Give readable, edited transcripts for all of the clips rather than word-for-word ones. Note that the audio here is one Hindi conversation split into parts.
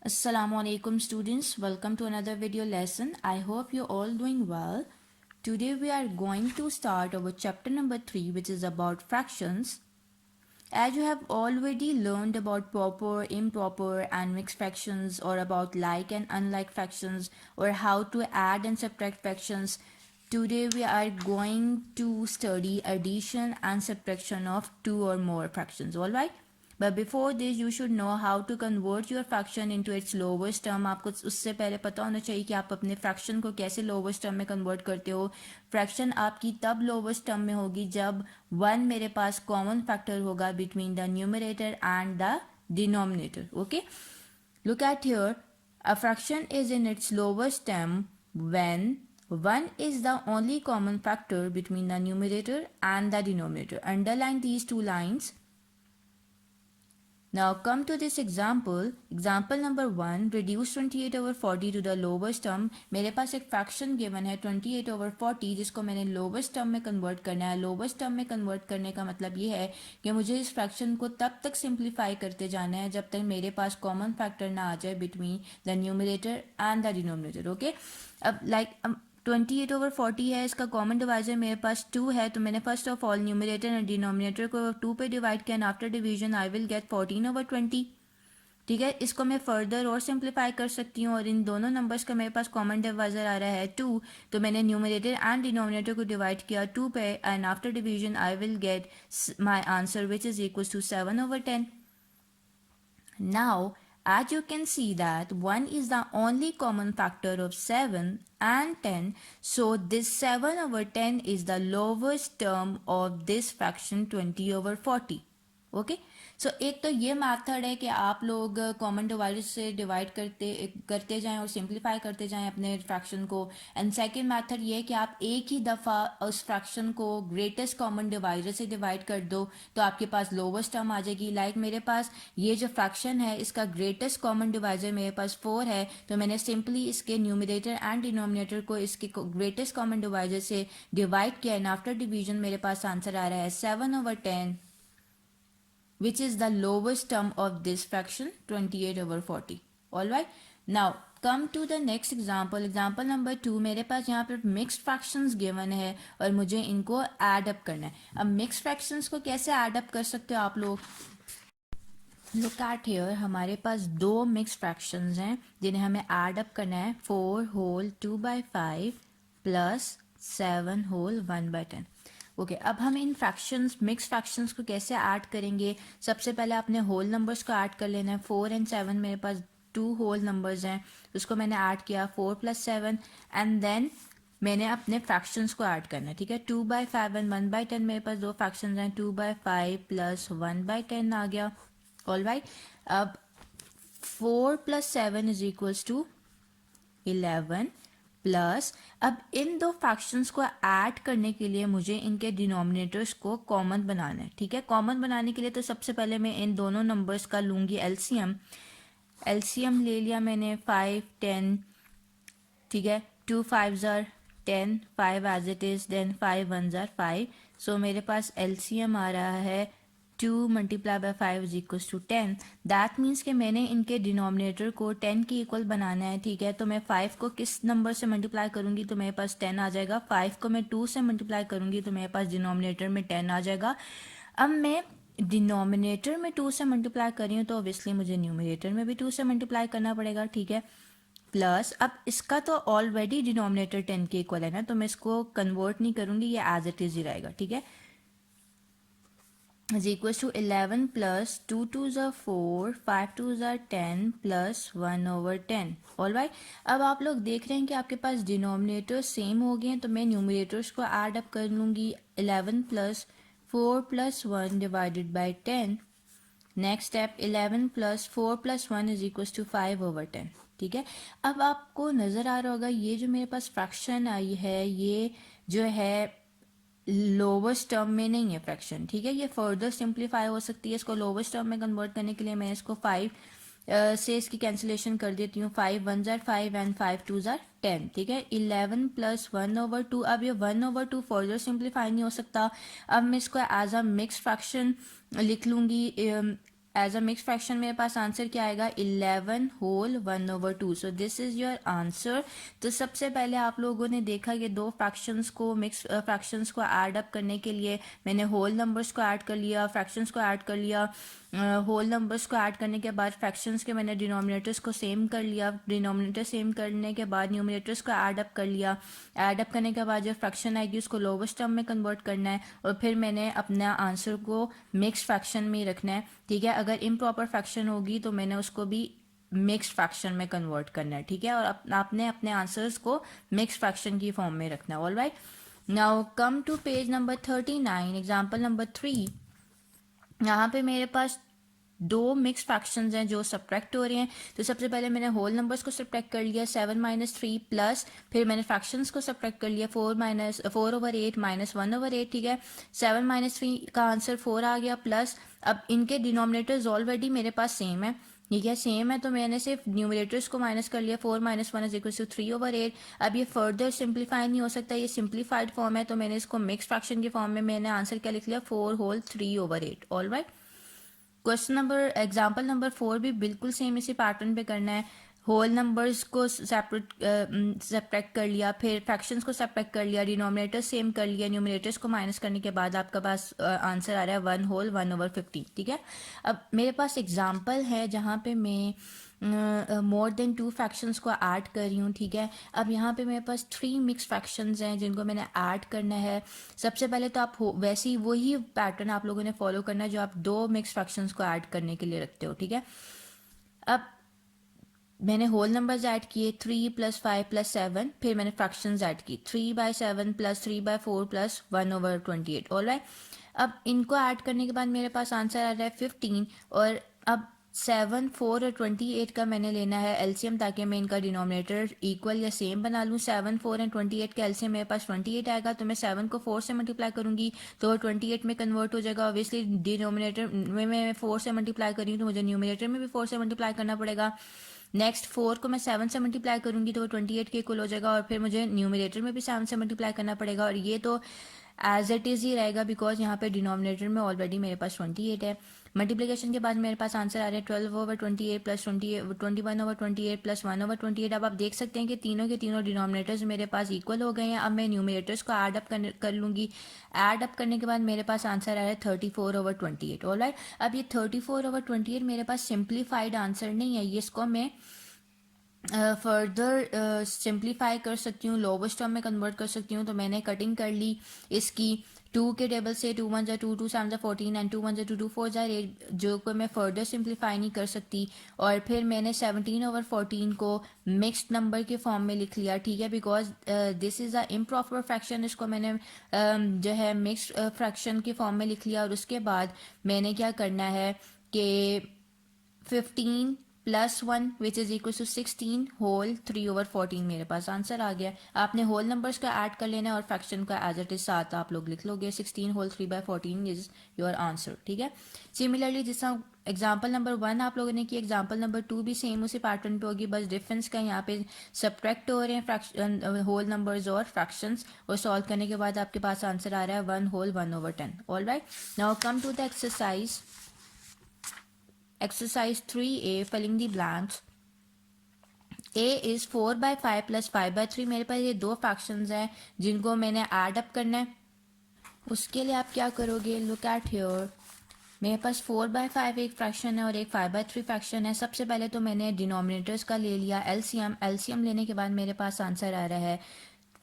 Assalamualaikum students, welcome to another video lesson. I hope you're all doing well. Today we are going to start our chapter number 3, which is about fractions. As you have already learned about proper, improper and mixed fractions, or about like and unlike fractions, or how to add and subtract fractions, today we are going to study addition and subtraction of two or more fractions. Alright? But before this you should know how to convert your fraction into its lowest term. आपको उससे पहले पता होना चाहिए कि आप अपने फ्रैक्शन को कैसे लोवेस्ट टर्म में कन्वर्ट करते हो. फ्रैक्शन आपकी तब लोवेस्ट टर्म में होगी जब 1 मेरे पास कॉमन फैक्टर होगा between the numerator and the denominator. Okay, look at here. A fraction is in its lowest term when 1 is the only common factor between the numerator and the denominator. Underline these two lines. Now come to this example. Example number 1. Reduce 28 over 40 to the lowest term. मेरे पास एक फ्रैक्शन गिवन है 28 over 40 जिसको मैंने लोवेस्ट टर्म में कन्वर्ट करना है. लोवेस्ट टर्म में कन्वर्ट करने का मतलब ये है कि मुझे इस फ्रैक्शन को तब तक सिंप्लीफाई करते जाना है जब तक मेरे पास कॉमन फैक्टर ना आ जाए between the numerator and the denominator. Okay, अब 28 over 40 है, इसका कॉमन डिवाइजर मेरे पास 2 है, तो मैंने first of all numerator and denominator को 2 पे डिवाइड किया and after division I will gate 14 over 20. ठीक है, इसको मैं फर्दर और सिंप्लीफाई कर सकती हूँ और इन दोनों नंबर्स का मेरे पास कॉमन डिवाइजर आ रहा है 2, तो मैंने न्यूमरेटर एंड डिनोमिनेटर को डिवाइड किया 2 पे and after division I will get my answer which is equal to 7 over 10. Now, as you can see that 1 is the only common factor of 7 and 10, so this 7 over 10 is the lowest term of this fraction 20 over 40. Okay, सो एक तो ये मेथड है कि आप लोग कॉमन डिवाइडर से डिवाइड करते जाएं और सिंप्लीफाई करते जाएं अपने फ्रैक्शन को. एंड सेकंड मेथड ये है कि आप एक ही दफ़ा उस फ्रैक्शन को ग्रेटेस्ट कॉमन डिवाइडर से डिवाइड कर दो तो आपके पास लोवेस्ट टर्म आ जाएगी. लाइक मेरे पास ये जो फ्रैक्शन है इसका ग्रेटेस्ट कॉमन डिवाइजर मेरे पास 4 है, तो मैंने सिंपली इसके न्यूमरेटर एंड डिनोमिनेटर को इसके ग्रेटेस्ट कॉमन डिवाइजर से डिवाइड किया एंड आफ्टर डिवीजन मेरे पास आंसर आ रहा है 7 over 10, which is the lowest term of this fraction 28 over 40. Alright, now come to the next example. Example number 2. मेरे पास यहाँ पर mixed fractions given है और मुझे इनको add up करना है. अब mixed fractions को कैसे add up कर सकते हो आप लोग? Look at here, हमारे पास दो mixed fractions हैं जिन्हें हमें add up करना है. 4 whole 2/5 plus 7 whole 1/10. ओके, अब हम इन फ्रैक्शंस मिक्स फ्रैक्शंस को कैसे ऐड करेंगे? सबसे पहले आपने होल नंबर्स को ऐड कर लेना है. 4 and 7 मेरे पास 2 होल नंबर्स हैं, उसको मैंने ऐड किया 4 + 7 एंड देन मैंने अपने फ्रैक्शंस को ऐड करना है. ठीक है, 2/5 and 1/10 मेरे पास दो फ्रैक्शंस हैं. 2/5 plus 1/10 आ गया. ऑलराइट, अब 4 + 7 इज इक्वल्स टू 11 प्लस, अब इन दो फ्रैक्शंस को ऐड करने के लिए मुझे इनके डिनोमिनेटर्स को कॉमन बनाना है. ठीक है, कॉमन बनाने के लिए तो सबसे पहले मैं इन दोनों नंबर्स का लूँगी एलसीएम. एलसीएम ले लिया मैंने 5 10. ठीक है, 2 5s are 10, 5 as it is, then 5 1s are 5. So मेरे पास एलसीएम आ रहा है 2 × 5 is equals to 10. That means कि मैंने इनके डिनोमिनेटर को 10 के इक्वल बनाना है. ठीक है, तो मैं 5 को किस नंबर से मल्टीप्लाई करूँगी तो मेरे पास 10 आ जाएगा. 5 को मैं 2 से मल्टीप्लाई करूँगी तो मेरे पास डिनोमिनेटर में 10 आ जाएगा. अब मैं डिनोमिनेटर में 2 से मल्टीप्लाई कर रही हूँ तो ऑब्वियसली मुझे न्यूमरेटर में भी 2 से मल्टीप्लाई करना पड़ेगा. ठीक है, प्लस अब इसका तो ऑलरेडी डिनोमिनेटर 10 के इक्वल है ना, तो मैं इसको कन्वर्ट नहीं करूँगी, ये एज इट इज़ ही रहेगा. ठीक है, is equals to 11 plus 2 2s are 4, 5 2s are 10 plus 1 over 10. All right, अब आप लोग देख रहे हैं कि आपके पास डिनोमिनेटर सेम हो गए हैं, तो मैं न्यूमरेटर्स को ऐड अप कर लूँगी. 11 plus 4 plus 1 divided by 10. Next step 11 plus 4 plus 1 is equals to 5 over 10. ठीक है, अब आपको नज़र आ रहा होगा ये जो मेरे पास फ्रैक्शन आई है ये जो है लोवेस्ट टर्म में नहीं है फ्रैक्शन. ठीक है, ये फर्दर सिंप्लीफाई हो सकती है. इसको लोवेस्ट टर्म में कन्वर्ट करने के लिए मैं इसको 5 से इसकी कैंसिलेशन कर देती हूँ. 5 1s are 5 and 5 2s are 10. ठीक है, 11 plus 1 over 2. अब ये 1 over 2 फर्दर सिंप्लीफाई नहीं हो सकता. अब मैं इसको एज अ मिक्स फ्रैक्शन लिख लूँगी. एज अ मिक्स फ्रैक्शन मेरे पास आंसर क्या आएगा 11 whole 1/2. So this is your answer. तो सबसे पहले आप लोगों ने देखा कि दो फ्रैक्शंस को मिक्स फ्रैक्शंस को ऐड अप करने के लिए मैंने होल नंबर्स को ऐड कर लिया, फ्रैक्शंस को ऐड कर लिया. होल नंबर्स को ऐड करने के बाद फ्रैक्शंस के मैंने डिनोमिनेटर्स को सेम कर लिया, डिनोमिनेटर सेम करने के बाद न्यूमिनेटर्स को ऐड अप कर लिया. ऐड अप करने के बाद जो फ्रैक्शन आएगी उसको लोवेस्ट टर्म में कन्वर्ट करना है और फिर मैंने अपना आंसर को मिक्स फ्रैक्शन में रखना है. ठीक है, अगर इम्प्रॉपर फ्रैक्शन होगी तो मैंने उसको भी मिक्स फ्रैक्शन में कन्वर्ट करना है. ठीक है, और आपने अपने आंसर्स को मिक्स फ्रैक्शन की फॉर्म में रखना है. All right, now come to page number 39, example number 3. यहाँ पे मेरे पास दो मिक्स फ्रैक्शंस हैं जो सब्ट्रैक्ट हो रहे हैं. तो सबसे पहले मैंने होल नंबर्स को सब्ट्रैक्ट कर लिया 7-3 प्लस, फिर मैंने फ्रैक्शंस को सब्ट्रैक्ट कर लिया 4/8 माइनस 1/8. ठीक है, 7-3 का आंसर 4 आ गया प्लस. अब इनके डिनोमिनेटर्स ऑलरेडी मेरे पास सेम है. ठीक है, सेम है तो मैंने सिर्फ न्यूमरेटर्स को माइनस कर लिया. 4 - 1 = 3/8. अब ये फर्दर सिंप्लीफाई नहीं हो सकता, ये सिंप्लीफाइड फॉर्म है तो मैंने इसको मिक्स फ्रैक्शन के फॉर्म में मैंने आंसर क्या लिख लिया 4 whole 3/8. All right, question number example number 4 भी बिल्कुल सेम इसी पैटर्न पे करना है. होल नंबर्स को सब्ट्रैक्ट कर लिया, फिर फ्रैक्शंस को सब्ट्रैक्ट कर लिया, डिनोमिनेटर सेम कर लिया, न्यूमिनेटर्स को माइनस करने के बाद आपका पास आंसर आ रहा है 1 होल 1/50. ठीक है, अब मेरे पास एग्जाम्पल है जहाँ पे मैं मोर देन 2 फ्रैक्शंस को ऐड कर रही हूँ. ठीक है, अब यहाँ पे मेरे पास 3 मिक्स फ्रैक्शंस हैं जिनको मैंने ऐड करना है. सबसे पहले तो आप वैसे ही वही पैटर्न आप लोगों ने फॉलो करना है जो आप दो मिक्स फ्रैक्शंस को ऐड करने के लिए रखते हो. ठीक है, अब मैंने होल नंबर्स ऐड किए 3 + 5 + 7, फिर मैंने फ्रैक्शंस ऐड की 3/7 + 3/4 + 1/28. ऑल राइट, अब इनको ऐड करने के बाद मेरे पास आंसर आ रहा है 15. और अब 7, 4 और 28 का मैंने लेना है एलसीएम ताकि मैं इनका डिनोमिनेटर इक्वल या सेम बना लूँ. 7, 4 एंड 28 का एलसीएम मेरे पास 28 आएगा तो मैं 7 को 4 से मल्टीप्लाई करूंगी तो 28 में कन्वर्ट हो जाएगा. ऑब्वियसली डिनोमिनेटर में मैं 4 से मल्टीप्लाई कर रही हूँ तो मुझे न्यूमिनेटर में भी 4 से मल्टीप्लाई करना पड़ेगा. नेक्स्ट 4 को मैं 7 से मल्टीप्लाई करूंगी तो वो 28 के इक्वल हो जाएगा और फिर मुझे न्यूमिनेटर में भी 7 से मल्टीप्लाई करना पड़ेगा. और ये तो एज इट इज़ ही रहेगा बिकॉज यहाँ पे डिनोमिनेटर में ऑलरेडी मेरे पास 28 है. मल्टीप्लिकेशन के बाद मेरे पास आंसर आ रहा है 12/28 प्लस 21/28 प्लस 1/28. अब आप देख सकते हैं कि तीनों के तीनों डिनोमिनेटर्स मेरे पास इक्वल हो गए हैं. अब मैं न्यूमिनेटर्स को ऐड अप कर लूँगी. ऐड अप करने के बाद मेरे पास आंसर आ रहा है 34/28. ऑलराइट, अब ये 34/28 मेरे पास सिंप्लीफाइड आंसर नहीं है, ये इसको मैं फर्दर सिंप्लीफाई कर सकती हूँ, लोवेस्ट टर्म में कन्वर्ट कर सकती हूँ. तो मैंने कटिंग कर ली इसकी 2 के टेबल से. 2 × 1 = 2, 2 × 7 = 14 एंड 2 × 1 = 2, 2 × 4 = 8, जो को मैं फर्दर सिंप्लीफाई नहीं कर सकती. और फिर मैंने 17/14 को मिक्स्ड नंबर के फॉर्म में लिख लिया. ठीक है, because this is a improper fraction, इसको मैंने जो है मिक्स्ड फ्रैक्शन के फॉर्म में लिख लिया. और उसके बाद मैंने क्या करना है कि 15 + 1 which is equal to 16 whole 3/14 मेरे पास आंसर आ गया. आपने होल नंबर्स का ऐड कर लेना है और फ्रैक्शन का एज इट इज साथ आप लोग लिख लोगे. 16 होल 3/14 इज योर आंसर. ठीक है, सिमिलरली जिस एग्जाम्पल नंबर 1 आप लोगों ने की, एग्जाम्पल नंबर 2 भी सेम उसी पैटर्न पे होगी, बस डिफरेंस का यहाँ पे सब्ट्रैक्ट हो रहे हैं फ्रैक्शन होल नंबर्स और फ्रैक्शंस, और सॉल्व करने के बाद आपके पास आंसर आ रहा है 1 whole 1/10. All right, now come to the exercise. Exercise 3A, filling the blanks. A is 4/5 + 5/3. मेरे पास ये दो फ्रैक्शंस हैं जिनको मैंने ऐड अप करना है. उसके लिए आप क्या करोगे, लुक एट हियर. मेरे पास 4/5 एक फ्रैक्शन है और एक 5/3 फ्रैक्शन है. सबसे पहले तो मैंने डिनोमिनेटर्स का ले लिया एलसीएम लेने के बाद मेरे पास आंसर आ रहा है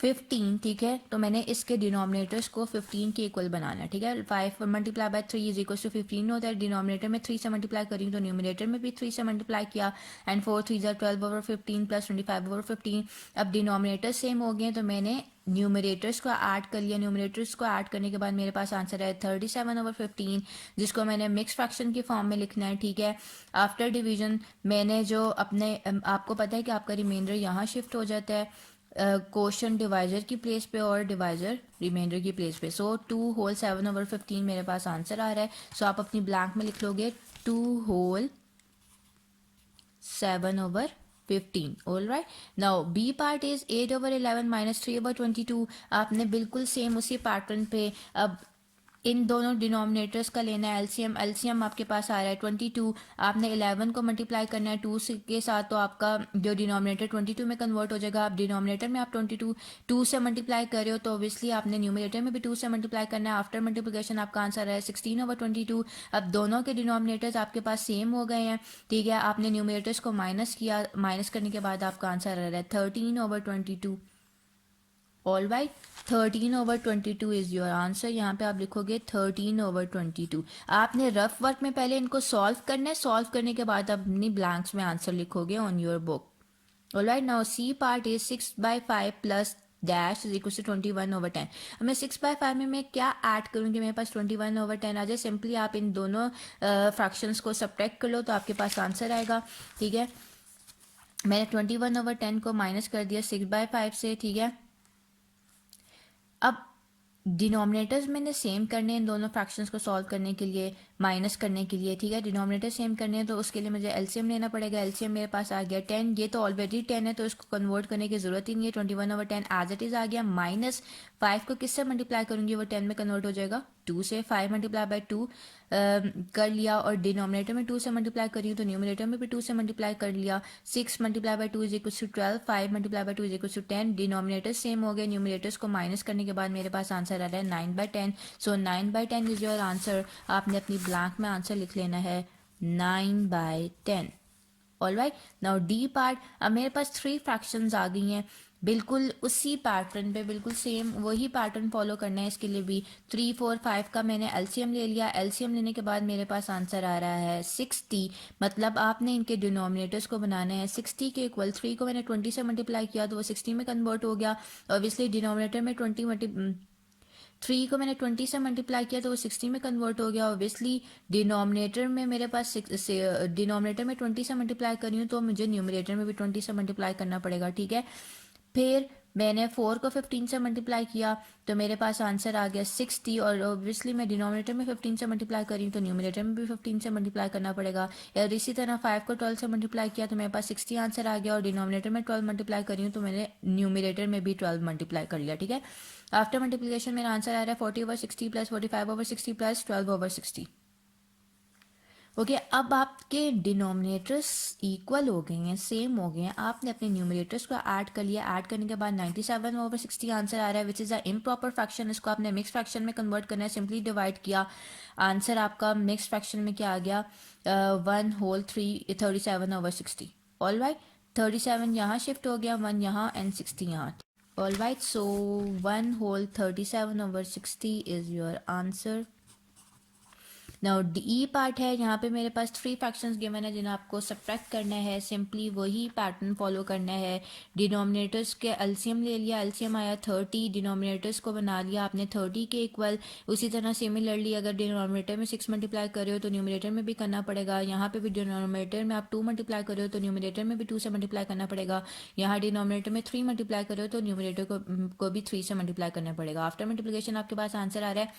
15. ठीक है, तो मैंने इसके डिनोमिनेटर्स को 15 के इक्वल बनाना. ठीक है, 5 × 3 इज इक्वल टू 15 होता है. डिनोमिनेटर में 3 से मल्टीप्लाई करी तो न्यूमिनेटर में भी 3 से मल्टीप्लाई किया. And 4 3 = 12/15 plus 25/15. अब डिनोमिनेटर सेम हो गए तो मैंने न्यूमरेटर्स को ऐड कर लिया. न्यूमरेटर्स को ऐड करने के बाद मेरे पास आंसर है 37/15, जिसको मैंने मिक्स फ्रैक्शन के फॉर्म में लिखना है. ठीक है, आफ्टर डिवीजन मैंने जो अपने आपको पता है कि आपका रिमाइंडर यहाँ शिफ्ट हो जाता है क्वोशंट डिवाइजर की प्लेस पे और डिवाइजर रिमाइंडर की प्लेस पे. सो 2 होल 7/15 मेरे पास आंसर आ रहा है. सो आप अपनी ब्लैंक में लिख लोगे 2 whole 7/15. All right, now B part is 8/11 - 3/22. आपने बिल्कुल सेम उसी पैटर्न पे अब इन दोनों डिनोमिनेटर्स का लेना है एलसीएम। एलसीएम आपके पास आ रहा है 22, आपने 11 को मल्टीप्लाई करना है 2 के साथ, तो आपका जो डिनोमिनेटर 22 में कन्वर्ट हो जाएगा। अब डिनोमिनेटर में आप 22 2 से मल्टीप्लाई कर रहे हो तो ऑब्वियसली आपने न्यूमिनेटर में भी 2 से मल्टीप्लाई करना है। आफ्टर मल्टीप्लिकेशन आपका आंसर है 16/22। अब दोनों के डिनोमिनेटर्स आपके पास सेम हो गए हैं, ठीक है। आपने न्यूमिनेटर्स को माइनस किया, माइनस करने के बाद आपका आंसर आ रहा है 13/22। All right, 13/22 is your answer. यहाँ पे आप लिखोगे 13/22। आपने रफ वर्क में पहले इनको सॉल्व करना है, सॉल्व करने के बाद अपनी ब्लैंक्स में आंसर लिखोगे on your book. All right, now C part is 6/5 plus dash is equal to 21/10। अब मैं 6/5 में मैं क्या ऐड करूँगी, मेरे पास 21/10 आ जाए। सिंपली आप इन दोनों फ्रैक्शंस को सब्ट्रैक्ट कर लो तो आपके पास आंसर आएगा, ठीक है। मैंने 21/10 को माइनस कर दिया 6/5 से, ठीक है। अब डिनोमिनेटर्स मैंने सेम करने हैं इन दोनों फ्रैक्शंस को सॉल्व करने के लिए, माइनस करने के लिए, ठीक है। डिनोमिनेटर सेम करने हैं तो उसके लिए मुझे एलसीएम लेना पड़ेगा। एलसीएम मेरे पास आ गया 10, ये तो ऑलरेडी 10 है तो इसको कन्वर्ट करने की ज़रूरत ही नहीं है। 21/10 एज इट इज़ आ गया। माइनस 5 को किससे मल्टीप्लाई करूँगी, वो 10 में कन्वर्ट हो जाएगा 2 से। 5 मल्टीप्लाई बाई 2 कर लिया, और डिनोमिनेटर में 2 से मल्टीप्लाई करी तो न्यूमिनेटर में भी 2 से मल्टीप्लाई कर लिया। 6 multiply by 2 is equal to 12, 5 multiply by 2 is equal to 10। Denominator same हो गए, न्यूमिनेटर्स को माइनस करने के बाद मेरे पास आंसर आ रहा है 9/10। सो 9/10 इज योर आंसर। आपने अपनी ब्लैंक में आंसर लिख लेना है 9/10। All right, now D part. अब मेरे पास 3 फ्रैक्शंस आ गई हैं, बिल्कुल उसी पैटर्न पे, बिल्कुल सेम वही पैटर्न फॉलो करना है इसके लिए भी। 3, 4, 5 का मैंने एलसीएम ले लिया। एलसीएम लेने के बाद मेरे पास आंसर आ रहा है 60। मतलब आपने इनके डिनोमिनेटर्स को बनाना है 60 के इक्वल। 3 को मैंने 20 से मल्टीप्लाई किया तो वो 60 में कन्वर्ट हो गया। ऑब्वियसली डिनोमिनेटर में 3 को मैंने 20 से मल्टीप्लाई किया तो वो 60 में कन्वर्ट हो गया। ऑब्वियसली डिनोमिनेटर में मेरे पास डिनोमिनेटर में 20 से मल्टीप्लाई कर रही हूँ तो मुझे न्यूमिनेटर में भी 20 से मल्टीप्लाई करना पड़ेगा, ठीक है। फिर मैंने 4 को 15 से मल्टीप्लाई किया तो मेरे पास आंसर आ गया 60, और ऑब्वियसली मैं डिनोमिनेटर में 15 से मल्टीप्लाई करी हूँ तो न्यूमिनेटर में भी 15 से मल्टीप्लाई करना पड़ेगा। और इसी तरह 5 को 12 से मल्टीप्लाई किया तो मेरे पास 60 आंसर आ गया, और डिनोमिनेटर में 12 मल्टीप्लाई करी हूँ तो मैंने न्यूमिनेटर में भी 12 मल्टीप्लाई कर लिया, ठीक है। आफ्टर मल्टीप्लिकेशन मेरा आंसर आ रहा है 40/60 प्लस 45/60 प्लस 12/60। ओके, अब आपके डिनोमिनेटर्स इक्वल हो गए हैं, सेम हो गए हैं। आपने अपने न्यूमिनेटर्स को ऐड कर लिया। ऐड करने के बाद 97/60 आंसर आ रहा है which is a improper fraction. इसको आपने मिक्स फ्रैक्शन में कन्वर्ट करना है। सिंपली डिवाइड किया, आंसर आपका मिक्स फ्रैक्शन में क्या आ गया, 1/3 37/60। ऑल राइट, 37 यहाँ शिफ्ट हो गया, 1 यहाँ एंड 60 यहाँ। All right, so 1/37/60 is your answer. Now D part है, यहाँ पे मेरे पास 3 फ्रैक्शंस गिवन है जिन्हें आपको सब्ट्रैक्ट करना है। सिंपली वही पैटर्न फॉलो करना है। डिनोमिनेटर्स के एलसीएम ले लिया, एलसीएम आया 30। डिनोमिनेटर्स को बना लिया आपने 30 के इक्वल। उसी तरह सिमिलरली अगर डिनोमिनेटर में 6 मल्टीप्लाई कर रहे हो तो न्यूमिनेटर में भी करना पड़ेगा। यहाँ पे भी डिनोमिनेटर में आप 2 मल्टीप्लाई कर रहे हो तो न्यूमिनेटर में भी 2 से मल्टीप्लाई करना पड़ेगा। यहाँ डिनोमिनेटर में 3 मल्टीप्लाई कर रहे हो तो न्यूमिनेटर को भी 3 से मल्टीप्लाई करना पड़ेगा। आफ्टर मल्टीप्लिकेशन आपके पास आंसर आ रहा है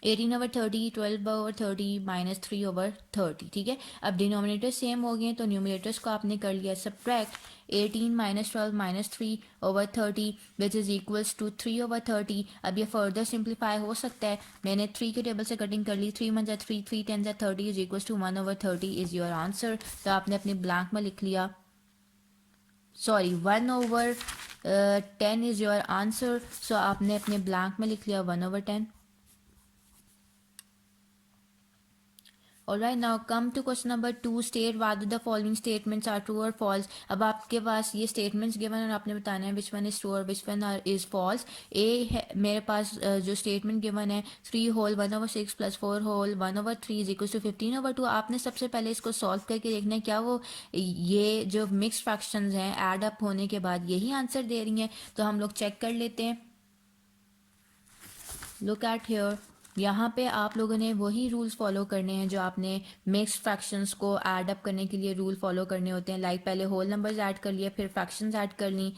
18/30, 12/30 माइनस 3/30, ठीक है। अब डिनोमिनेटर सेम हो गए तो न्यूमिनेटर्स को आपने कर लिया subtract. 18 minus 12 minus 3/30 which is equals to 3/30। अब ये फर्दर सिंप्लीफाई हो सकता है। मैंने 3 के टेबल से कटिंग कर ली। 3 1 3, 3 10 30 is equals to 1/30 is your answer. तो आपने अपने ब्लैंक में लिख लिया, sorry 1/10 is your answer. So आपने अपने ब्लैंक में लिख लिया 1/10। Alright, now come to question number 2. State whether the following statements are true or false. अब आपके पास ये statements given और आपने बताना है which one is true और which one is false. A है मेरे पास जो statement given है 3 whole 1/6 plus 4 whole 1/3 is equals to 15/2. आपने सबसे पहले इसको solve करके देखना है क्या वो ये जो mixed fractions हैं add up होने के बाद यही आंसर दे रही हैं। तो हम लोग चेक कर लेते हैं। Look at here. यहाँ पे आप लोगों ने वही रूल्स फॉलो करने हैं जो आपने मिक्स्ड फ्रैक्शंस को ऐड अप करने के लिए रूल फॉलो करने होते हैं। लाइक पहले होल नंबर्स ऐड कर लिए, फिर फ्रैक्शंस ऐड कर ली,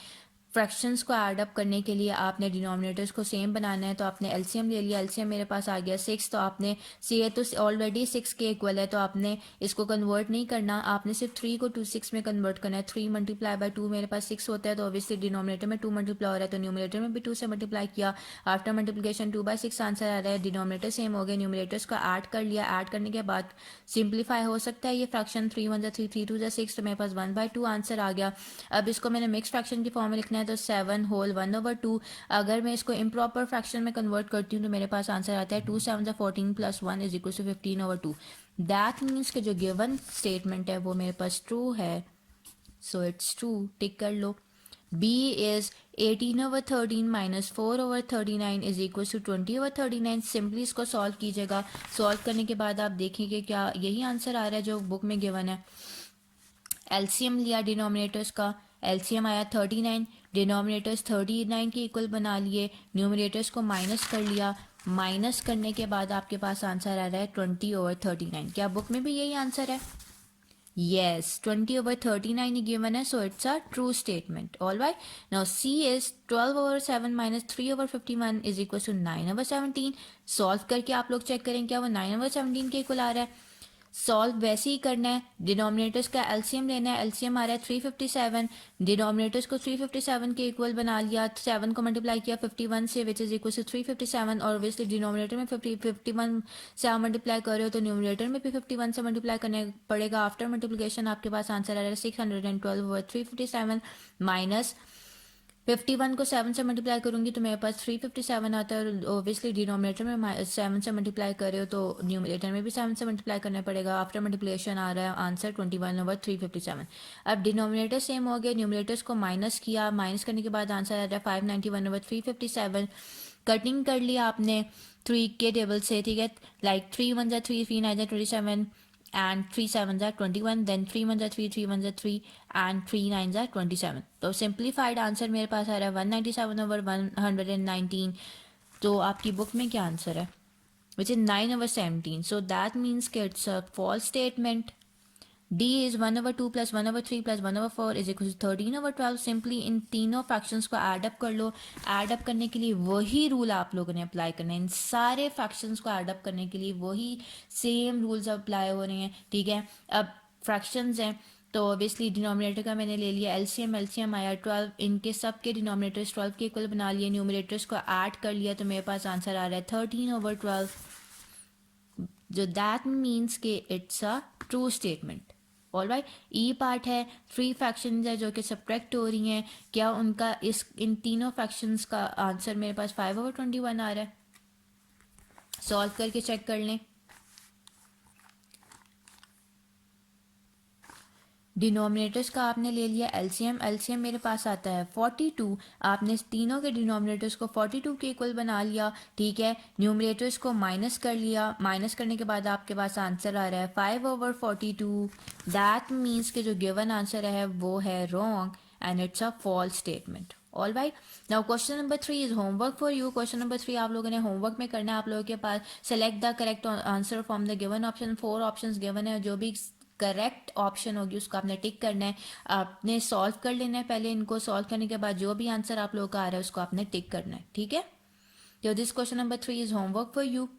फ्रैक्शंस को ऐड अप करने के लिए आपने डिनोमिनेटर्स को सेम बनाना है, तो आपने एलसीएम ले लिया। एलसीएम मेरे पास आ गया 6, तो आपने सी तो ऑलरेडी 6 के इक्वल है, तो आपने इसको कन्वर्ट नहीं करना, आपने सिर्फ 3 को 6 में कन्वर्ट करना है। 3 मल्टीप्लाई बाय 2 मेरे पास 6 होता है, तो ऑब्वियसली डिनोमिनेटर में 2 मल्टीप्लाई हो रहा है, तो न्यूमिनेटर में भी 2 से मल्टीप्लाई किया। आफ्टर मल्टीप्लिकेशन 2/6 आंसर आ रहा है। डिनोमिनेटर सेम हो गए, न्यूमिनेटर्स को ऐड कर लिया। ऐड करने के बाद सिंप्लीफाई हो सकता है ये फ्रैक्शन, 3 1 3 3 2 6, तो मेरे पास 1/2 आंसर आ गया। अब इसको मैंने मिक्स फ्रैक्शन की फॉर्म में लिखना है, तो 7 होल 1/2। अगर मैं इसको इम्प्रॉपर फ्रैक्शन में कन्वर्ट करती हूँ तो मेरे पास आंसर आता है 2 7 14 + 1 = 15/2। दैट मीन्स कि जो गिवन स्टेटमेंट है वो मेरे पास ट्रू है, सो इट्स ट्रू, टिक कर लो। B is 18/13 - 4/39 = 20/39। सिंपली इसको सॉल्व कीजिएगा। सॉल्व करने के बाद आप देखेंगे क्या यही आंसर आ रहा है जो बुक में गिवन है। एलसीएम लिया डिनोमिनेटर्स का, एलसीएम आया 39, डिनोमिनेटर्स 39 के इक्वल बना लिए, न्यूमिनेटर्स को माइनस कर लिया। माइनस करने के बाद आपके पास आंसर आ रहा है 20/39। क्या बुक में भी यही आंसर है? Yes, 20/39 given है, so it's a true statement. All right. Now C is 12/7 - 3/51 = 9/17. Solve करके आप लोग चेक करें क्या वो 9/17 के इक्वल आ रहा है। सॉल्व वैसे ही करना है, डिनोमिनेटर्स का एलसीएम लेना है। एलसीएम आ रहा है 357, डिनोमिनेटर्स को 357 के इक्वल बना लिया। 7 को मल्टीप्लाई किया 51 से, विच इज इक्वल टू 357, और ऑब्वियसली डिनोमिनेटर में 51 से आप मल्टीप्लाई कर रहे हो तो न्यूमिनेटर में भी 51 से मल्टीप्लाई करने पड़ेगा। आफ्टर मल्टीप्लिकेशन आपके पास आंसर आ रहा है 612/357 माइनस 51 को 7 से मल्टीप्लाई करूंगी तो मेरे पास 357 आता है, और ऑब्वियसली डिनोमिनेटर में 7 से मल्टीप्लाई कर रहे हो तो न्यूमिनेटर में भी 7 से मल्टीप्लाई करना पड़ेगा। आफ्टर मल्टीप्लिकेशन आ रहा है आंसर 21/357। अब डिनोमिनेटर सेम हो गए, न्यूमिनेटर्स को माइनस किया, माइनस करने के बाद आंसर आ रहा है 591/357। कटिंग कर लिया आपने 3 के टेबल से, ठीक है, like 3 1 3, 3 9 27 and 3 7 are 21, then 3 1 3, 3 1 3 and 3 9 are 27। तो सिंप्लीफाइड आंसर मेरे पास आ रहा है 197/119। तो आपकी बुक में क्या आंसर है? Which is 9/17। So that means कि it's a false statement. D is 1/2 + 1/3 + 1/4 = 13/12। Simply इन तीनों फ्रैक्शंस को ऐड अप कर लो। ऐड अप करने के लिए वही रूल आप लोगों ने अप्लाई करना है। इन सारे फ्रैक्शंस को ऐड अप करने के लिए वही सेम रूल्स अप्लाई हो रहे हैं, ठीक है। अब फ्रैक्शंस हैं तो ऑब्वियसली डिनोमिनेटर का मैंने ले लिया एलसीएम, एलसीएम आया 12, इनके सब के डिनोमिनेटर्स 12 के इक्वल बना लिए, न्यूमिनेटर्स को ऐड कर लिया तो मेरे पास आंसर आ रहा है 13/12, जो दैट मीन्स के it's a true statement. All right, E part है, 3 फ्रैक्शंस है जो कि सब्ट्रैक्ट हो रही हैं। क्या उनका इन तीनों फ्रैक्शंस का आंसर मेरे पास 5/21 आ रहा है? सॉल्व करके चेक कर लें। डिनोमिनेटर्स का आपने ले लिया एलसीएम, एलसीएम मेरे पास आता है 42, आपने तीनों के डिनोमिनेटर्स को 42 के इक्वल बना लिया, ठीक है। न्यूमिनेटर्स को माइनस कर लिया, माइनस करने के बाद आपके पास आंसर आ रहा है 5/42। दैट मीन्स के जो गिवन आंसर है वो है wrong and it's a false statement. All right, now question number 3 is homework for you. Question number 3 आप लोगों ने होमवर्क में करना है। आप लोगों के पास select the correct answer from the given option. 4 options given है, जो भी करेक्ट ऑप्शन होगी उसको आपने टिक करना है। आपने सॉल्व कर लेना है पहले, इनको सॉल्व करने के बाद जो भी आंसर आप लोगों का आ रहा है उसको आपने टिक करना है, ठीक है। तो this question number 3 is homework for you.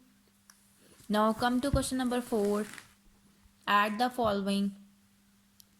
Now come to question number 4। At the following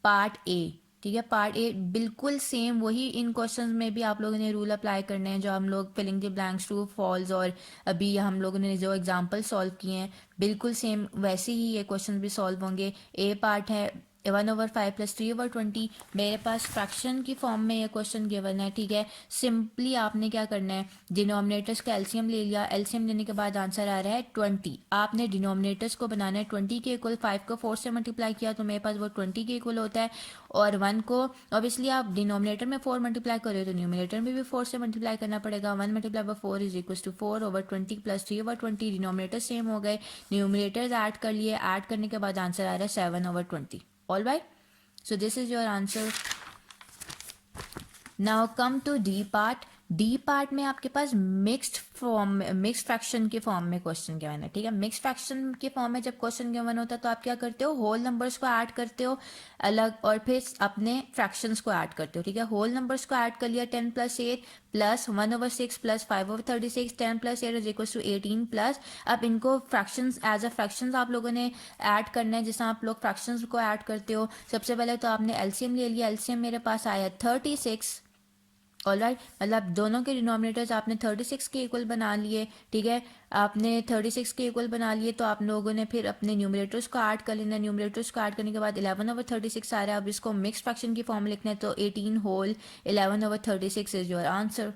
part A, ठीक है। पार्ट ए बिल्कुल सेम वही, इन क्वेश्चंस में भी आप लोगों ने रूल अप्लाई करने हैं जो हम लोग filling the blanks, true false, और अभी हम लोगों ने जो एग्जांपल सॉल्व किए हैं बिल्कुल सेम वैसे ही ये क्वेश्चन भी सॉल्व होंगे। ए पार्ट है 1/5 + 3/20। मेरे पास फ्रैक्शन की फॉर्म में ये क्वेश्चन गिवन है, ठीक है। सिंपली आपने क्या करना है, डिनोमिनेटर्स का एलसीएम ले लिया, एलसीएम लेने के बाद आंसर आ रहा है 20। आपने डिनोमिनेटर्स को बनाना है 20 के इक्वल। 5 को 4 से मल्टीप्लाई किया तो मेरे पास वो 20 के इक्वल होता है, और 1 को ऑब्वियसली आप डिनोमिनेटर में 4 मल्टीप्लाई कर रहे हो तो न्यूमिनेटर में भी 4 से मल्टीप्लाई करना पड़ेगा। 1 × 4 = 4/20 + 3/20। डिनोमिनेटर सेम हो गए, न्यूमिनेटर्स ऐड कर लिए, ऐड करने के बाद आंसर आ रहा है 7/20। All right, so this is your answer. Now come to D part. D part में आपके पास मिक्स्ड फ्रैक्शन के फॉर्म में क्वेश्चन गिवन है, ठीक है। मिक्स्ड फ्रैक्शन के फॉर्म में जब क्वेश्चन गिवन होता है तो आप क्या करते हो, होल नंबर्स को ऐड करते हो अलग और फिर अपने फ्रैक्शंस को ऐड करते हो, ठीक है। होल नंबर्स को ऐड कर लिया 10 + 8 plus 1/6 plus 5/36, 10 + 8 is equal to 18 plus, अब इनको फ्रैक्शंस एज अ फ्रैक्शंस आप लोगों ने ऐड करना है, जैसे आप लोग फ्रैक्शंस को ऐड करते हो। सबसे पहले तो आपने एलसीएम ले लिया, एलसीएम मेरे पास आया 36, ऑलराइट, मतलब दोनों के डिनोमिनेटर्स आपने 36 के इक्वल बना लिए, ठीक है। आपने 36 के इक्वल बना लिए तो आप लोगों ने फिर अपने न्यूमरेटर्स को ऐड कर लेना, न्यूमरेटर्स को ऐड करने के बाद 11/36 आ रहा है। अब इसको मिक्स फ्रैक्शन की फॉर्म में लिखना है तो 18 होल 11/36 is your answer,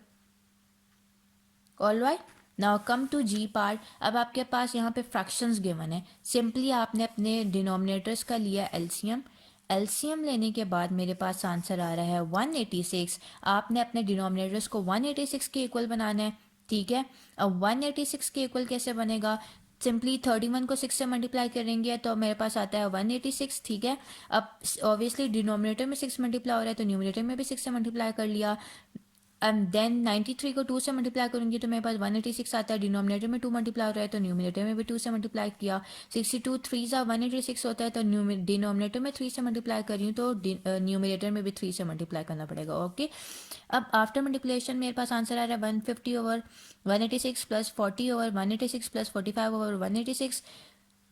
all right. Now come to G part. अब आपके पास यहाँ पे फ्रैक्शंस गिवन है, सिंपली आपने अपने डिनोमिनेटर्स का लिया एलसीएम, एलसीएम लेने के बाद मेरे पास आंसर आ रहा है 186। आपने अपने डिनोमिनेटर्स को 186 के इक्वल बनाना है, ठीक है। अब 186 के इक्वल कैसे बनेगा, सिंपली 31 को 6 से मल्टीप्लाई करेंगे तो मेरे पास आता है 186, ठीक है। अब ऑब्वियसली डिनोमिनेटर में 6 मल्टीप्लाई हो रहा है तो न्यूमरेटर में भी 6 से मल्टीप्लाई कर लिया, एंड देन 93 को 2 से मल्टीप्लाई करूंगी तो मेरे पास 186 आता है, डिनोमिनेटर में 2 मल्टीप्लाई हो रहा है तो न्यूमिनेटर में भी 2 से मल्टीप्लाई किया। 62 3 सा 186 होता है तो डिनोमिनेटर में 3 से मल्टीप्लाई कर रही हूँ तो न्यूमिनेटर में भी 3 से मल्टीप्लाई करना पड़ेगा, ओके। अब आफ्टर मल्टीप्लिकेशन मेरे पास आंसर आ रहा है 150/186 प्लस 40/186 प्लस 45/186।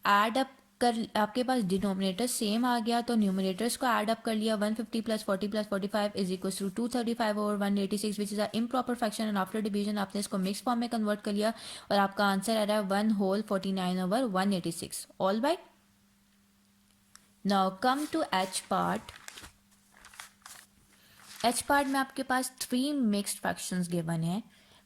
एड अप कर, आपके पास डिनोमिनेटर सेम आ गया तो न्यूमिनेटर्स को ऐड अप कर लिया, 150 plus 40 plus 45 is equal to 235/186 which is a improper fraction, and after division आपने इसको मिक्स फॉर्म में कन्वर्ट कर लिया और आपका आंसर आ रहा है 1 whole 49/186, all right. Now come to H part. H part में आपके पास 3 मिक्स्ड फ्रैक्शंस गिवन है,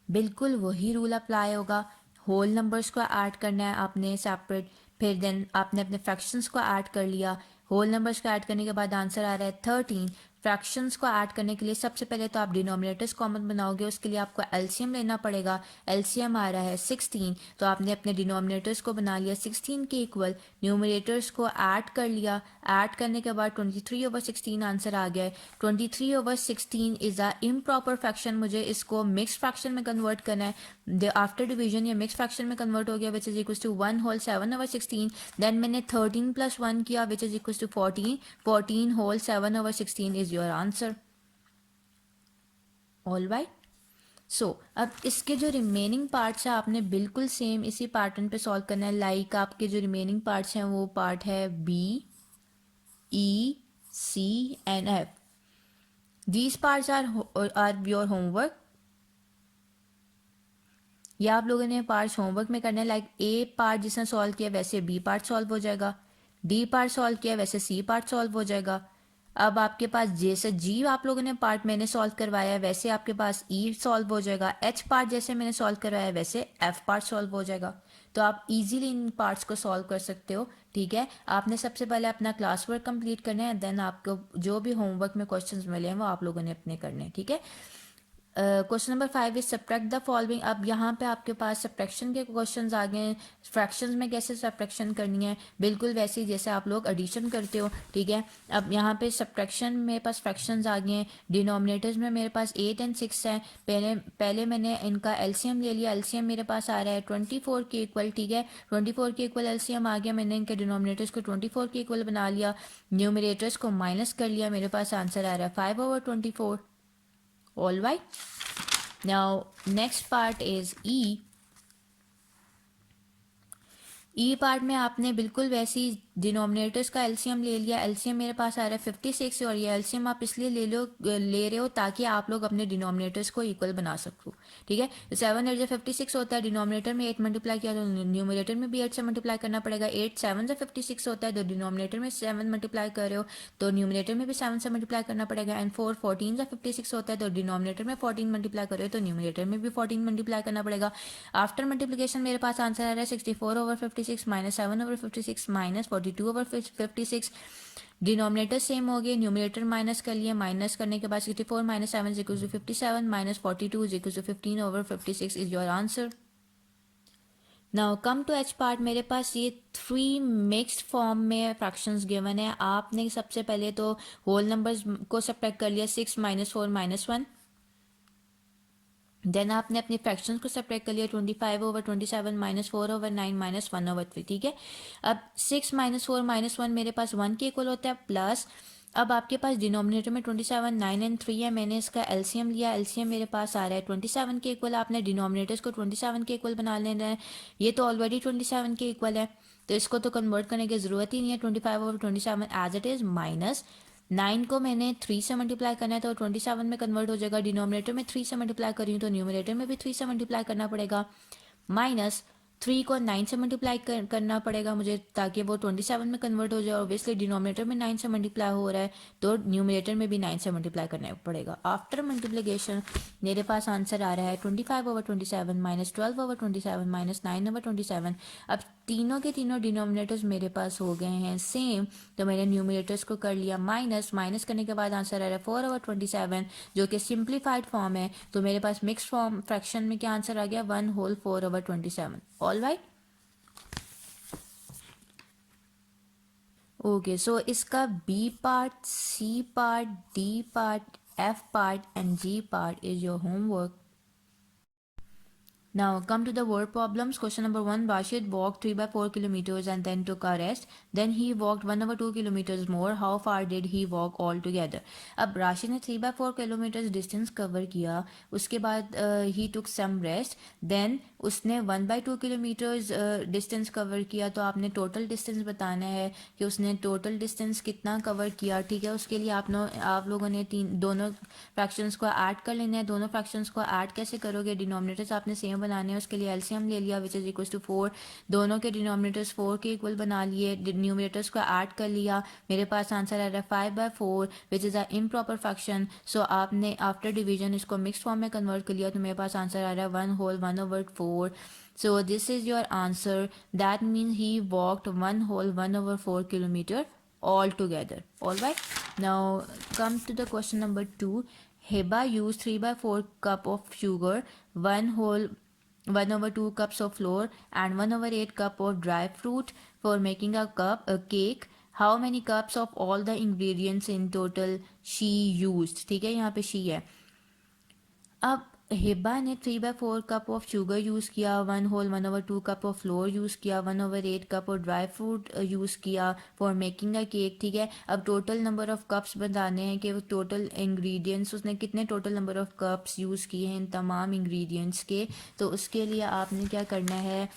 बिल्कुल वही रूल अप्लाई होगा, होल नंबर्स को ऐड करना है आपने सेपरेट, फिर देन आपने अपने फ्रैक्शंस को ऐड कर लिया, होल नंबर्स को ऐड करने के बाद आंसर आ रहा है 13। फ्रैक्शंस को ऐड करने के लिए सबसे पहले तो आप डिनोमिनेटर्स कॉमन बनाओगे, उसके लिए आपको एलसीएम लेना पड़ेगा, एलसीएम आ रहा है 16 तो आपने अपने डिनोमिनेटर्स को बना लिया 16 के इक्वल, न्यूमरेटर्स को ऐड कर लिया, ऐड करने के बाद 23/16 आंसर आ गया है। 23/16 इज अ इम्प्रॉपर फ्रैक्शन, मुझे इसको मिक्स फ्रैक्शन में कन्वर्ट करना है, आफ्टर डिवीजन ये मिक्स फ्रैक्शन में कन्वर्ट हो गया which is equal to 1 whole 7/16, देन मैंने 13 + 1 किया which is equal to 14, 14 whole 7/16 is your answer, all right. So अब इसके जो रिमेनिंग पार्ट्स हैं आपने बिल्कुल सेम इसी पैटर्न पे सॉल्व करना है, लाइक आपके जो रिमेनिंग पार्ट्स हैं वो पार्ट है B, E, C and F. These parts are your homework, या आप लोगों ने पार्ट्स होमवर्क में करना है, लाइक ए पार्ट जिसने सॉल्व किया वैसे बी पार्ट सॉल्व हो जाएगा, डी पार्ट सॉल्व किया वैसे सी पार्ट सॉल्व हो जाएगा। अब आपके पास जैसे जी आप लोगों ने पार्ट मैंने सॉल्व करवाया है वैसे आपके पास ई सॉल्व हो जाएगा, एच पार्ट जैसे मैंने सॉल्व करवाया है वैसे एफ पार्ट सॉल्व हो जाएगा। तो आप इजीली इन पार्ट्स को सॉल्व कर सकते हो, ठीक है। आपने सबसे पहले अपना क्लास वर्क कंप्लीट करना है, देन आपको जो भी होमवर्क में क्वेश्चंस मिले हैं वो आप लोगों ने अपने करने हैं, ठीक है। Question number 5 is subtract the following. अब यहाँ पे आपके पास सब्ट्रैक्शन के क्वेश्चंस आ गए हैं, फ्रैक्शंस में कैसे सब्ट्रैक्शन करनी है बिल्कुल वैसे ही जैसे आप लोग एडिशन करते हो, ठीक है। अब यहाँ पे सब्ट्रैक्शन मेरे पास फ्रैक्शंस आ गए हैं, डिनोमिनेटर्स में मेरे पास 8 और 6 है, पहले मैंने इनका एलसीएम ले लिया, एलसीएम मेरे पास आ रहा है 24 के इक्वल, ठीक है। 24 के इक्वल एलसीएम आ गया, मैंने इनके डिनोमिनेटर्स को 24 के इक्वल बना लिया, न्यूमिनेटर्स को माइनस कर लिया, मेरे पास आंसर आ रहा है 5/24, all right. Now next part is E. E part में आपने बिल्कुल वैसी डिनोमिनेटर्स का एलसीएम ले लिया, एलसीएम मेरे पास आ रहा है 56 और ये एलसीएम आप इसलिए ले रहे हो ताकि आप लोग अपने डिनोमिनेटर्स को इक्वल बना सको, ठीक है। 7 8 56 होता है, डिनोमिनेटर में 8 मल्टीप्लाई किया तो न्यूमिनेटर में भी 8 से मल्टीप्लाई करना पड़ेगा, 8 7 से 56 होता है तो डिनोमिनेटर में 7 मल्टीप्लाई कर रहे हो तो न्यूमिनेटर में भी 7 से मल्टीप्लाई करना पड़ेगा, एंड 4 14 से 56 होता है तो डिनोमिनेटर में 14 मल्टीप्लाई कर रहे हो तो न्यूमिनेटर में भी 14 मल्टीप्लाई करना पड़ेगा। आफ्टर मल्टीप्लिकेशन मेरे पास आंसर आ रहा है 64/56 माइनस 7/56 माइनस 42/56, डिनोमिनेटर सेम हो गए, न्यूमिनेटर माइनस कर लिए, माइनस करने के बाद 64 minus 7 is equal to 57 minus 42 is equal to 15/56 is your answer. Now come to H part, मेरे पास ये 3 मिक्स्ड फॉर्म में फ्रैक्शंस गिवन है, आपने सबसे पहले तो होल नंबर्स को सब्ट्रैक्ट कर लिया, 6 - 4 - 1, देन आपने अपने फ्रैक्शंस को सेपरेट कर लिया 25/27 -4/9 -1/3 ठीक है। अब 6 -4 -1 मेरे पास 1 के इक्वल होता है प्लस अब आपके पास डिनोमिनेटर में 27 9 एंड 3 है मैंने इसका एलसीएम लिया एलसीएम मेरे पास आ रहा है 27 के इक्वल आपने डिनोमिनेटर्स को 27 के इक्वल बना लेना है ये तो ऑलरेडी 27 के इक्वल है तो इसको तो कन्वर्ट करने की ज़रूरत ही नहीं है 25/27 एज इट इज़ माइनस 9 को मैंने 3 से मल्टीप्लाई करना है तो 27 में कन्वर्ट हो जाएगा डिनोमिनेटर में 3 से मल्टीप्लाई कर रही हूँ तो न्यूमरेटर में भी 3 से मल्टीप्लाई करना पड़ेगा माइनस 3 को 9 से मल्टीप्लाई करना पड़ेगा मुझे ताकि वो 27 में कन्वर्ट हो जाए ऑब्वियसली डिनोमिनेटर में 9 से मल्टीप्लाई हो रहा है तो न्यूमरेटर में भी 9 से मल्टीप्लाई करना पड़ेगा आफ्टर मल्टीप्लिकेशन मेरे पास आंसर आ रहा है 25/27 -12/27 -9/27 अब तीनों के तीनों डिनोमिनेटर्स मेरे पास हो गए हैं सेम तो मैंने न्यूमरेटर्स को कर लिया माइनस माइनस करने के बाद आंसर आ रहा है 4/27 जो कि सिंप्लीफाइड फॉर्म है तो मेरे पास मिक्स फॉर्म फ्रैक्शन में क्या आंसर आ गया 1/4/27 ऑल राइट ओके सो इसका B part C part D part F part and G part is your homework. Now come to the word problems. Question number 1. Rashid walked 3/4 kilometers and then took a rest. Then he walked 1/2 kilometers more. How far did he walk altogether? अब राशिद ने 3/4 किलोमीटर डिस्टेंस कवर किया उसके बाद ही टुक सम रेस्ट देन उसने 1/2 किलोमीटर्स डिस्टेंस कवर किया तो आपने टोटल डिस्टेंस बताना है कि उसने टोटल डिस्टेंस कितना कवर किया ठीक है उसके लिए आप लोगों ने दोनों फ्रैक्शंस को ऐड कर लेना है दोनों फ्रैक्शंस को ऐड कैसे करोगे डिनोमिनेटर्स आपने सेम बनाने हैं उसके लिए एलसीएम ले लिया विच इज इक्वल टू 4 दोनों के डिनोमिनेटर्स 4 के इक्वल बना लिए न्यूमरेटर्स को ऐड कर लिया मेरे पास आंसर आ रहा है 5/4 which is a improper fraction so आपने आफ्टर डिवीजन इसको मिक्स फॉर्म में कन्वर्ट कर लिया तो मेरे पास आंसर आ रहा है 1/4 so this is your answer that means he walked 1/4 kilometer all together all right now come to the question number 2 Heba used 3/4 cup of sugar 1/2 cups of flour and 1/8 cup of dry fruit for making a cake how many cups of all the ingredients in total she used ठीक है यहाँ पे she है अब हिबा ने 3/4 कप ऑफ शुगर यूज़ किया 1/2 कप ऑफ फ्लोर यूज़ किया 1/8 cup of dry fruit use किया फॉर मेकिंग अ केक ठीक है अब टोटल नंबर ऑफ़ कप्स बताने हैं कि वो टोटल इंग्रेडिएंट्स उसने कितने total number of cups use किए हैं इन तमाम इंग्रेडिएंट्स के तो उसके लिए आपने क्या करना है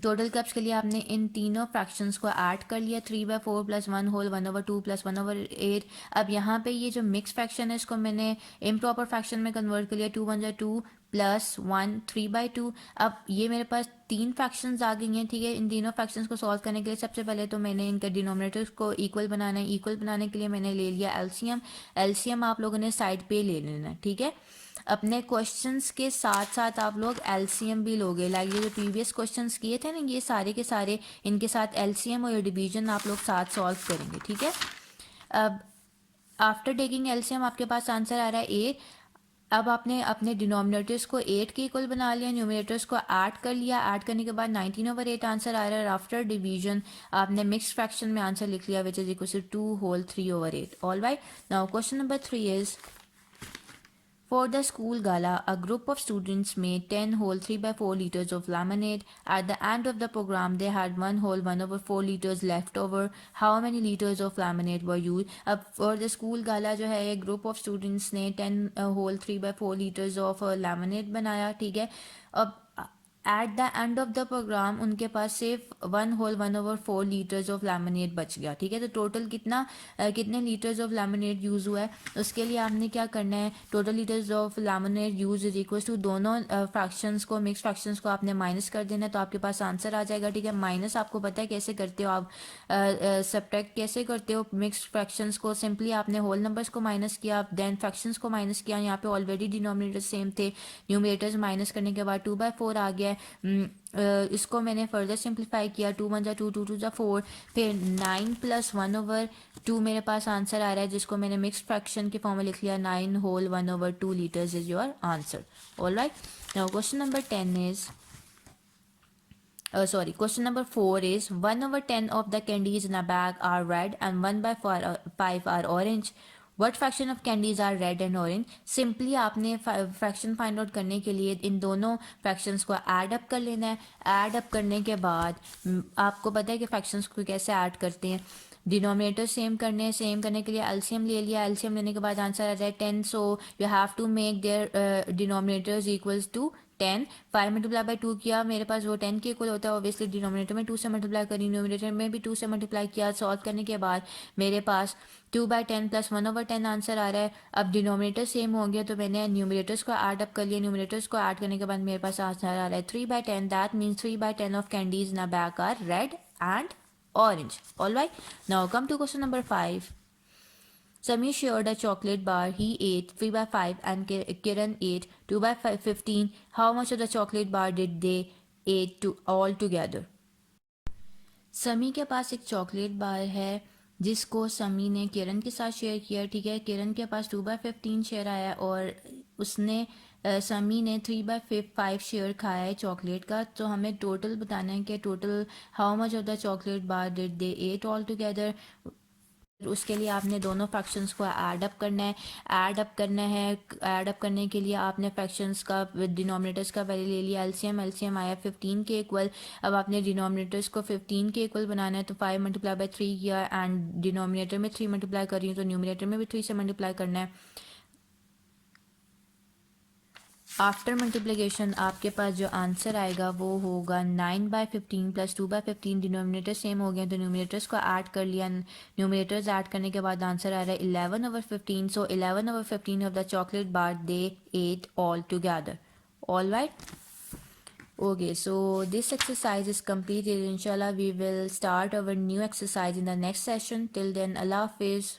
टोटल कप्स के लिए आपने इन तीनों फ्रैक्शंस को ऐड कर लिया 3/4 + 1/2 + 1/8 अब यहाँ पे ये जो मिक्स फ्रैक्शन है इसको मैंने इम्प्रॉपर फ्रैक्शन में कन्वर्ट कर लिया 2 × 2 + 1 3/2 अब ये मेरे पास तीन फ्रैक्शंस आ गई हैं ठीक है इन तीनों फ्रैक्शंस को सॉल्व करने के लिए सबसे पहले तो मैंने इनका डिनोमिनेटर्स को इक्वल बनाना है इक्वल बनाने के लिए मैंने ले लिया एलसीएम एलसीएम आप लोगों ने साइड पे ले लेना ठीक है अपने क्वेश्चंस के साथ साथ आप लोग एलसीएम भी लोगे लाइक ये जो प्रीवियस क्वेश्चंस किए थे ना ये सारे के सारे इनके साथ एलसीएम और डिवीजन आप लोग साथ सॉल्व करेंगे ठीक है अब आफ्टर टेकिंग एलसीएम आपके पास आंसर आ रहा है 8 अब आपने अपने डिनोमिनेटर्स को 8 के इक्वल बना लिया न्यूमरेटर्स को ऐड कर लिया ऐड करने के बाद 19/8 आंसर आ रहा है आफ्टर डिवीजन आपने मिक्स फ्रैक्शन में आंसर लिख लिया which is equal to 2 whole 3/8 all right now question number 3 is For the school gala, a group of students made 10 whole 3/4 liters of lemonade. At the end of the program, they had 1 whole 1/4 liters left over. How many liters of lemonade were used? अब for the school gala जो है एक group of students ने 10 whole 3/4 liters of lemonade बनाया ठीक है अब at the end of the program उनके पास सिर्फ 1 होल 1/4 लीटर्स ऑफ लेमनेड बच गया ठीक है तो टोटल कितने लीटर्स ऑफ लेमनेड यूज़ हुआ है उसके लिए आपने क्या करना है total litres of lemonade use is equal to दोनों फ्रैक्शंस को मिक्स फ्रैक्शंस को आपने माइनस कर देना है तो आपके पास आंसर आ जाएगा ठीक है माइनस आपको पता है कैसे करते हो आप सब्ट्रैक्ट कैसे करते हो मिक्स फ्रैक्शंस को सिंपली आपने होल नंबर्स को माइनस किया देन फ्रैक्शंस को माइनस किया यहाँ पे ऑलरेडी डिनोमिनेटर सेम थे न्यूमरेटर्स माइनस करने के बाद 2/4 आ गया इसको मैंने फर्दर सिंप्लीफाई किया 2 × 2 2 × 4 फिर 9 + 1/2 मेरे पास आंसर आ रहा है जिसको मैंने मिक्स फ्रैक्शन के फॉर्म में लिख लिया 9 whole 1/2 litres is your answer all right now question number 10 is question number 4 is 1/10 of the candies in a bag are red and 1/5 are orange. What fraction of candies are red and orange? Simply आपने फ्रैक्शन फाइंड आउट करने के लिए इन दोनों फ्रैक्शंस को ऐड अप कर लेना है. ऐड अप करने के बाद आपको पता है कि फ्रैक्शंस को कैसे ऐड करते हैं. डिनोमिनेटर सेम करने हैं. सेम करने के लिए एलसीएम ले लिया. एलसीएम लेने के बाद आंसर आ जाए 10. So you have to make their denominators equals to 10. 5 multiply by 2 किया, मेरे पास वो 10 के इक्वल होता है. ऑब्वियसली डिनोमिनेटर में 2 से मल्टीप्लाई करी, न्यूमिनेटर में भी 2 से मल्टीप्लाई किया. सॉल्व करने के बाद मेरे पास 2/10 प्लस 1/10 आंसर आ रहा है. अब डिनोमिनेटर सेम हो गया तो मैंने न्यूमिनेटर्स को ऐड अप कर लिया. न्यूमिनेटर्स को ऐड करने के बाद मेरे पास आंसर आ रहा है 3/10. That means 3/10 of candies in a bag are red and orange. Alright, now come to question number 5. Samir shared a chocolate bar. He ate 3/5 and Kiran ate 2/15. How much of the chocolate bar did they eat to all together? समी के पास एक चॉकलेट बार है जिसको समी ने किरण के साथ शेयर किया. ठीक है, किरण के पास 2/15 शेयर आया और उसने समी ने 3/5 शेयर खाया है चॉकलेट का. तो हमें टोटल बताना है कि total how much of the chocolate bar did they at all together. उसके लिए आपने दोनों फ्रैक्शंस को ऐड अप करना है. ऐड अप करना है. ऐड अप करने के लिए आपने फ्रैक्शंस का डिनोमिनेटर्स का पहले ले लिया एलसीएम. एलसीएम आया 15 के इक्वल. अब आपने डिनोमिनेटर्स को 15 के इक्वल बनाना है तो 5 मल्टीप्लाई बाई 3 किया एंड डिनोमिनेटर में 3 मल्टीप्लाई कर रही हूँ तो न्यूमिनेटर में भी 3 से मल्टीप्लाई करना है. आफ्टर मल्टीप्लिकेशन आपके पास जो आंसर आएगा वो होगा 9/15 प्लस 2/15. डिनोमिनेटर सेम हो गया तो न्यूमिनेटर्स को ऐड कर लिया. न्यूमिनेटर्स ऐड करने के बाद आंसर आ रहा है 11/15. सो 11/15 of the chocolate bar they at all together. All right. Okay, so this exercise is completed. Inshallah, we will start our new exercise in the next session. Till then, Allah Hafiz.